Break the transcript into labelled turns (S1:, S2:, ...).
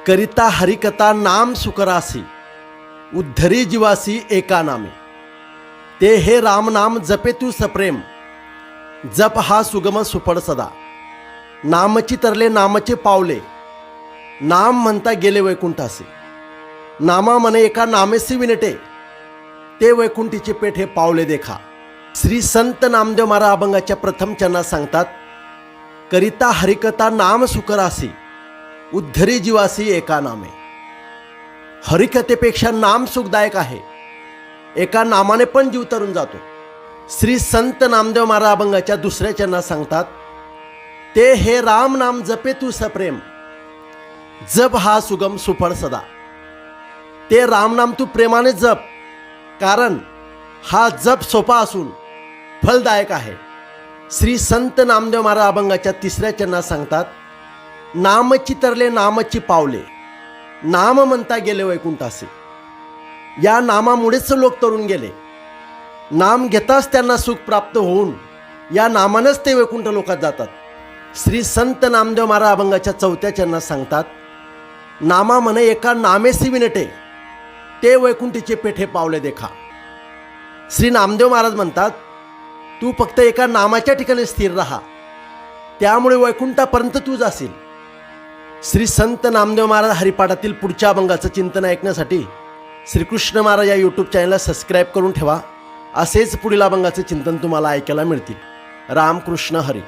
S1: करिता हरिकथा नाम सुकरासी, उद्धरी जीवासी एका नामे. ते हे राम नाम जपे तू सप्रेम, जप हा सुगम सुफळ सदा. नामची तरले नामचे पावले, नाम म्हणता गेले वैकुंठासी. नामा मने एका नामेसी विनटे, ते वैकुंठीचे पेठ हे पावले देखा. श्री संत नामदेव महाराज अभंगाच्या प्रथम चरणात सांगतात, करिता हरिकथा नाम सुकरासी, उद्धरी जीवासी एका नामे. हरिकथेपेक्षा नाम सुखदायक आहे. एका नामाने पण जीव तरून जातो. श्री संत नामदेव महाराज अभंगाच्या दुसऱ्या चरणात सांगतात, ते हे राम नाम जपे तू सप्रेम, जप हा सुगम सुफळ सदा. ते रामनाम तू प्रेमाने जप, कारण हा जप सोपा असून फलदायक आहे. श्री संत नामदेव महाराज अभंगाच्या तिसऱ्या चरणात सांगतात, नामची तरले नामची पावले, नाम म्हणता गेले वैकुंठासी. या नामामुळेच लोक तरून गेले. नाम घेताच त्यांना सुख प्राप्त होऊन या नामानेच ते वैकुंठ लोकात जातात. श्री संत नामदेव महाराज अभंगाच्या चौथ्या चरणात सांगतात, नामा म्हणे एका नामेसी विनटे, ते वैकुंठीचे पेठे पावले देखा. श्री नामदेव महाराज म्हणतात, तू फक्त एका नामाच्या ठिकाणी स्थिर राहा, त्यामुळे वैकुंठापर्यंत तू जाशील. श्री संत नामदेव महाराज हरिपाठातील पुढच्या अभंगाचं चिंतन ऐकण्यासाठी श्रीकृष्ण महाराज या यूट्यूब चॅनलला सबस्क्राईब करून ठेवा. असेच पुढील अभंगाचे चिंतन तुम्हाला ऐकायला मिळतील. रामकृष्ण हरी.